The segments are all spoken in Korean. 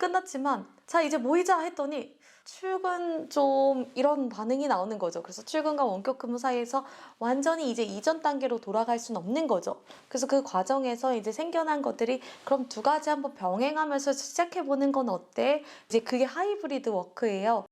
끝났지만 자 이제 모이자 했더니 출근 좀 이런 반응이 나오는 거죠. 그래서 출근과 원격 근무 사이에서 완전히 이제 이전 단계로 돌아갈 수는 없는 거죠. 그래서 그 과정에서 이제 생겨난 것들이 그럼 두 가지 한번 병행하면서 시작해보는 건 어때? 이제 그게 하이브리드 워크예요.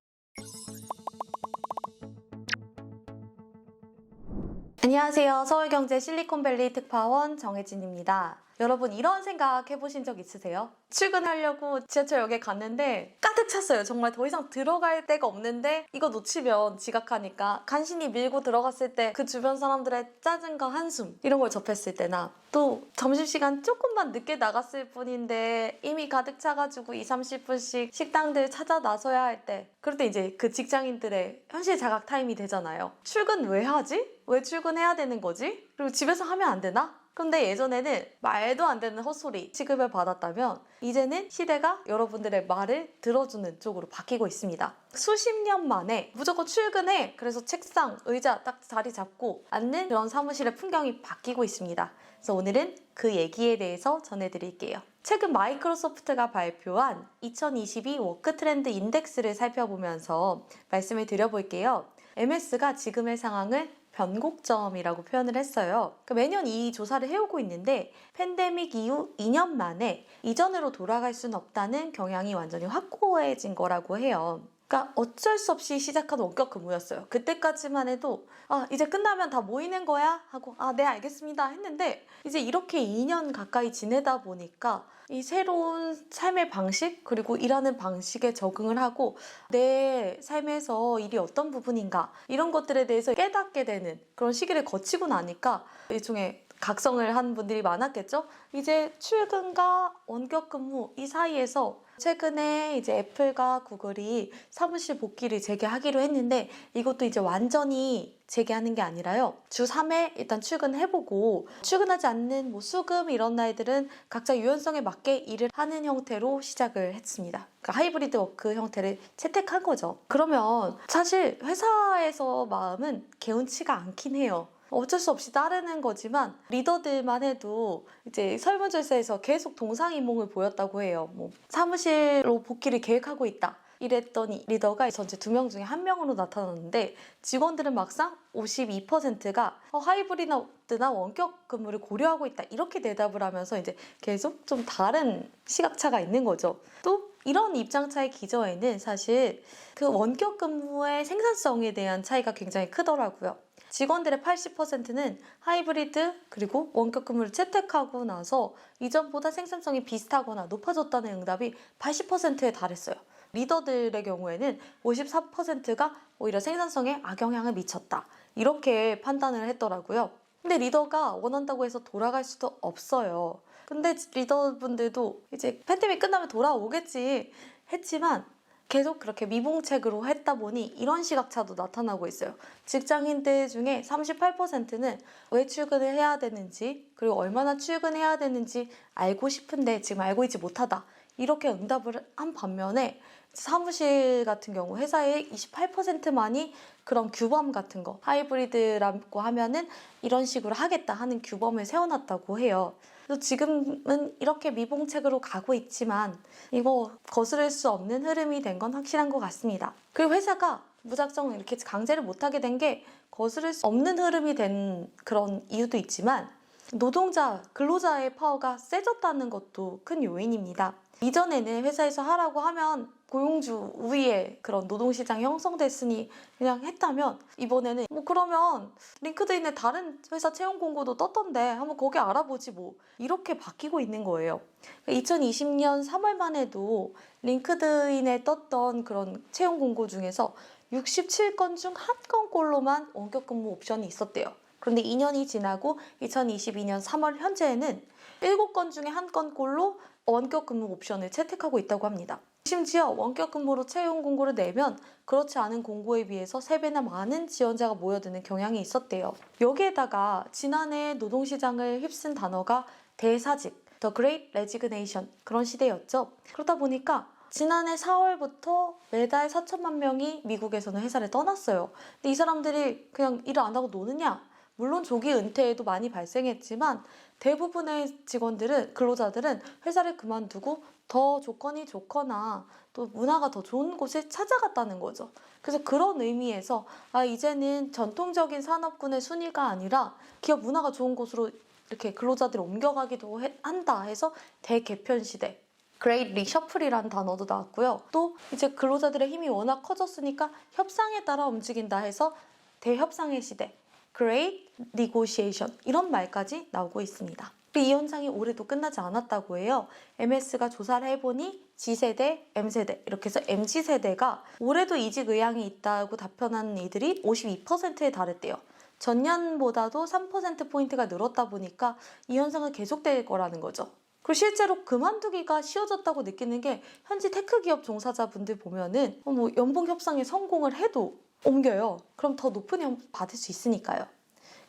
안녕하세요. 서울경제 실리콘밸리 특파원 정혜진입니다. 여러분 이런 생각 해보신 적 있으세요? 출근하려고 지하철역에 갔는데 가득 찼어요. 정말 더 이상 들어갈 데가 없는데 이거 놓치면 지각하니까 간신히 밀고 들어갔을 때 그 주변 사람들의 짜증과 한숨 이런 걸 접했을 때나 또 점심시간 조금만 늦게 나갔을 뿐인데 이미 가득 차가지고 20-30분씩 식당들 찾아 나서야 할 때 그럴 때 이제 그 직장인들의 현실 자각 타임이 되잖아요. 출근 왜 하지? 왜 출근해야 되는 거지? 그리고 집에서 하면 안 되나? 근데 예전에는 말도 안 되는 헛소리 취급을 받았다면 이제는 시대가 여러분들의 말을 들어주는 쪽으로 바뀌고 있습니다. 수십 년 만에 무조건 출근해! 그래서 책상, 의자 딱 자리 잡고 앉는 그런 사무실의 풍경이 바뀌고 있습니다. 그래서 오늘은 그 얘기에 대해서 전해드릴게요. 최근 마이크로소프트가 발표한 2022 워크 트렌드 인덱스를 살펴보면서 말씀을 드려볼게요. MS가 지금의 상황을 변곡점이라고 표현을 했어요. 매년 이 조사를 해오고 있는데 팬데믹 이후 2년 만에 이전으로 돌아갈 수는 없다는 경향이 완전히 확고해진 거라고 해요. 그러니까 어쩔 수 없이 시작한 원격 근무였어요. 그때까지만 해도 이제 끝나면 다 모이는 거야? 하고 네 알겠습니다 했는데 이제 이렇게 2년 가까이 지내다 보니까 이 새로운 삶의 방식 그리고 일하는 방식에 적응을 하고 내 삶에서 일이 어떤 부분인가 이런 것들에 대해서 깨닫게 되는 그런 시기를 거치고 나니까 일종의 각성을 한 분들이 많았겠죠? 이제 출근과 원격 근무 이 사이에서 최근에 이제 애플과 구글이 사무실 복귀를 재개하기로 했는데 이것도 이제 완전히 재개하는 게 아니라요. 주 3회 일단 출근해보고 출근하지 않는 뭐 수금 이런 날들은 각자 유연성에 맞게 일을 하는 형태로 시작을 했습니다. 그러니까 하이브리드 워크 형태를 채택한 거죠. 그러면 사실 회사에서 마음은 개운치가 않긴 해요. 어쩔 수 없이 따르는 거지만 리더들만 해도 이제 설문조사에서 계속 동상이몽을 보였다고 해요. 뭐 사무실로 복귀를 계획하고 있다. 이랬더니 리더가 전체 2명 중에 1명으로 나타났는데 직원들은 막상 52%가 하이브리드나 원격 근무를 고려하고 있다. 이렇게 대답을 하면서 이제 계속 좀 다른 시각차가 있는 거죠. 또 이런 입장 차의 기저에는 사실 그 원격 근무의 생산성에 대한 차이가 굉장히 크더라고요. 직원들의 80%는 하이브리드 그리고 원격 근무를 채택하고 나서 이전보다 생산성이 비슷하거나 높아졌다는 응답이 80%에 달했어요. 리더들의 경우에는 54%가 오히려 생산성에 악영향을 미쳤다. 이렇게 판단을 했더라고요. 근데 리더가 원한다고 해서 돌아갈 수도 없어요. 근데 리더분들도 이제 팬데믹 끝나면 돌아오겠지 했지만 계속 그렇게 미봉책으로 했다 보니 이런 시각차도 나타나고 있어요. 직장인들 중에 38%는 왜 출근을 해야 되는지 그리고 얼마나 출근해야 되는지 알고 싶은데 지금 알고 있지 못하다. 이렇게 응답을 한 반면에 사무실 같은 경우 회사의 28%만이 그런 규범 같은 거 하이브리드라고 하면은 이런 식으로 하겠다 하는 규범을 세워놨다고 해요. 그래서 지금은 이렇게 미봉책으로 가고 있지만 이거 거스를 수 없는 흐름이 된 건 확실한 것 같습니다. 그리고 회사가 무작정 이렇게 강제를 못하게 된 게 거스를 수 없는 흐름이 된 그런 이유도 있지만 노동자, 근로자의 파워가 세졌다는 것도 큰 요인입니다. 이전에는 회사에서 하라고 하면 고용주 우위에 그런 노동시장이 형성됐으니 그냥 했다면 이번에는 뭐 그러면 링크드인에 다른 회사 채용 공고도 떴던데 한번 거기 알아보지 뭐 이렇게 바뀌고 있는 거예요. 2020년 3월만 해도 링크드인에 떴던 그런 채용 공고 중에서 67건 중 1건꼴로만 원격 근무 옵션이 있었대요. 그런데 2년이 지나고 2022년 3월 현재에는 7건 중에 1건꼴로 원격 근무 옵션을 채택하고 있다고 합니다. 심지어 원격 근무로 채용 공고를 내면 그렇지 않은 공고에 비해서 3배나 많은 지원자가 모여드는 경향이 있었대요. 여기에다가 지난해 노동시장을 휩쓴 단어가 대사직, The Great Resignation 그런 시대였죠. 그러다 보니까 지난해 4월부터 매달 4천만 명이 미국에서는 회사를 떠났어요. 근데 이 사람들이 그냥 일을 안 하고 노느냐? 물론 조기 은퇴에도 많이 발생했지만 대부분의 직원들은 근로자들은 회사를 그만두고 더 조건이 좋거나 또 문화가 더 좋은 곳에 찾아갔다는 거죠. 그래서 그런 의미에서 이제는 전통적인 산업군의 순위가 아니라 기업 문화가 좋은 곳으로 이렇게 근로자들이 옮겨가기도 한다 해서 대개편 시대, Great Reshuffle이라는 단어도 나왔고요. 또 이제 근로자들의 힘이 워낙 커졌으니까 협상에 따라 움직인다 해서 대협상의 시대, Great Negotiation 이런 말까지 나오고 있습니다. 이 현상이 올해도 끝나지 않았다고 해요. MS가 조사를 해보니 G세대, M세대 이렇게 해서 MZ세대가 올해도 이직 의향이 있다고 답변하는 이들이 52%에 달했대요. 전년보다도 3%포인트가 늘었다 보니까 이 현상은 계속될 거라는 거죠. 그리고 실제로 그만두기가 쉬워졌다고 느끼는 게 현지 테크 기업 종사자분들 보면은 연봉 협상에 성공을 해도 옮겨요. 그럼 더 높은 연봉 받을 수 있으니까요.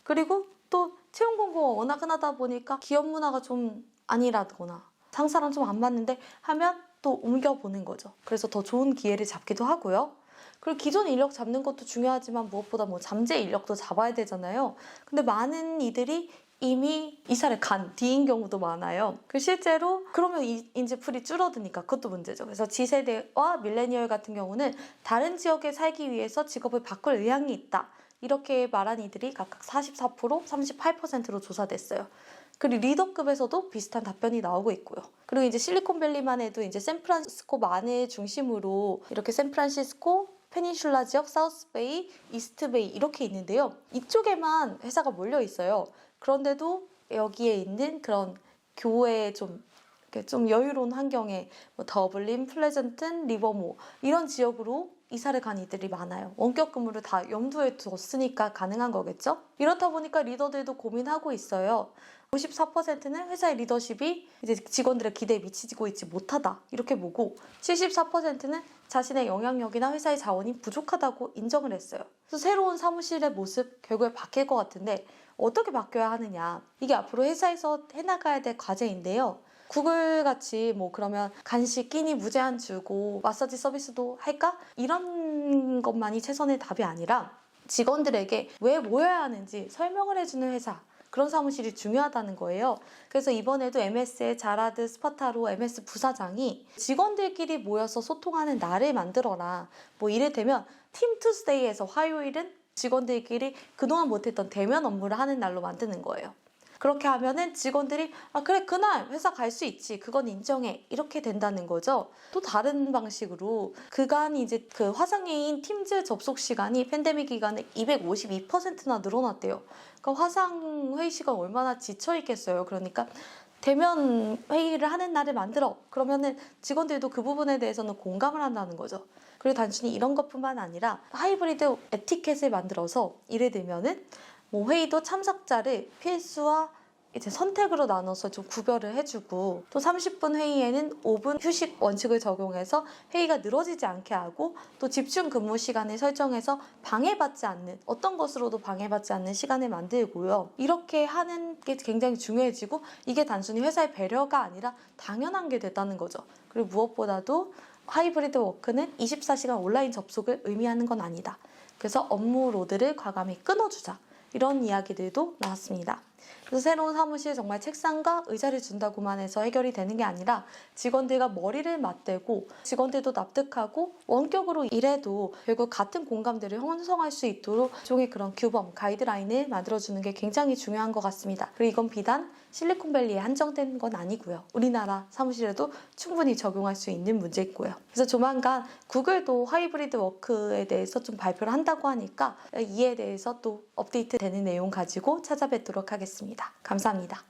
그리고 또 채용 공고가 워낙 흔하다 보니까 기업 문화가 좀 아니라거나 상사랑 좀 안 맞는데 하면 또 옮겨보는 거죠. 그래서 더 좋은 기회를 잡기도 하고요. 그리고 기존 인력 잡는 것도 중요하지만 무엇보다 잠재 인력도 잡아야 되잖아요. 근데 많은 이들이 이미 이사를 간 뒤인 경우도 많아요. 실제로 그러면 인재풀이 줄어드니까 그것도 문제죠. 그래서 G세대와 밀레니얼 같은 경우는 다른 지역에 살기 위해서 직업을 바꿀 의향이 있다. 이렇게 말한 이들이 각각 44%, 38%로 조사됐어요. 그리고 리더급에서도 비슷한 답변이 나오고 있고요. 그리고 이제 실리콘밸리만 해도 이제 샌프란시스코만을 중심으로 이렇게 샌프란시스코, 페닌슐라 지역, 사우스베이, 이스트베이 이렇게 있는데요. 이쪽에만 회사가 몰려 있어요. 그런데도 여기에 있는 그런 교외에 좀 여유로운 환경에 더블린, 플레전튼, 리버모 이런 지역으로 이사를 간 이들이 많아요. 원격 근무를 다 염두에 뒀으니까 가능한 거겠죠? 이렇다 보니까 리더들도 고민하고 있어요. 54%는 회사의 리더십이 이제 직원들의 기대에 미치고 있지 못하다 이렇게 보고 74%는 자신의 영향력이나 회사의 자원이 부족하다고 인정을 했어요. 그래서 새로운 사무실의 모습 결국에 바뀔 것 같은데 어떻게 바뀌어야 하느냐 이게 앞으로 회사에서 해나가야 될 과제인데요. 구글같이 그러면 간식 끼니 무제한 주고 마사지 서비스도 할까? 이런 것만이 최선의 답이 아니라 직원들에게 왜 모여야 하는지 설명을 해주는 회사 그런 사무실이 중요하다는 거예요. 그래서 이번에도 MS의 자라드 스파타로 MS 부사장이 직원들끼리 모여서 소통하는 날을 만들어라. 이를테면 팀 투스데이에서 화요일은 직원들끼리 그동안 못했던 대면 업무를 하는 날로 만드는 거예요. 그렇게 하면은 직원들이 그래 그날 회사 갈 수 있지 그건 인정해 이렇게 된다는 거죠. 또 다른 방식으로 그간 이제 그 화상회의인 팀즈 접속 시간이 팬데믹 기간에 252%나 늘어났대요. 그러니까 화상 회의 시간 얼마나 지쳐 있겠어요. 그러니까 대면 회의를 하는 날을 만들어 그러면은 직원들도 그 부분에 대해서는 공감을 한다는 거죠. 그리고 단순히 이런 것뿐만 아니라 하이브리드 에티켓을 만들어서 예를 들면은 회의도 참석자를 필수와 이제 선택으로 나눠서 좀 구별을 해주고 또 30분 회의에는 5분 휴식 원칙을 적용해서 회의가 늘어지지 않게 하고 또 집중 근무 시간을 설정해서 방해받지 않는 어떤 것으로도 방해받지 않는 시간을 만들고요. 이렇게 하는 게 굉장히 중요해지고 이게 단순히 회사의 배려가 아니라 당연한 게 됐다는 거죠. 그리고 무엇보다도 하이브리드 워크는 24시간 온라인 접속을 의미하는 건 아니다. 그래서 업무 로드를 과감히 끊어주자. 이런 이야기들도 나왔습니다. 그래서 새로운 사무실 정말 책상과 의자를 준다고만 해서 해결이 되는 게 아니라 직원들과 머리를 맞대고 직원들도 납득하고 원격으로 일해도 결국 같은 공감대를 형성할 수 있도록 종의 그런 규범, 가이드라인을 만들어주는 게 굉장히 중요한 것 같습니다. 그리고 이건 비단 실리콘밸리에 한정된 건 아니고요. 우리나라 사무실에도 충분히 적용할 수 있는 문제고요. 그래서 조만간 구글도 하이브리드 워크에 대해서 좀 발표를 한다고 하니까 이에 대해서 또 업데이트 되는 내용 가지고 찾아뵙도록 하겠습니다. 감사합니다.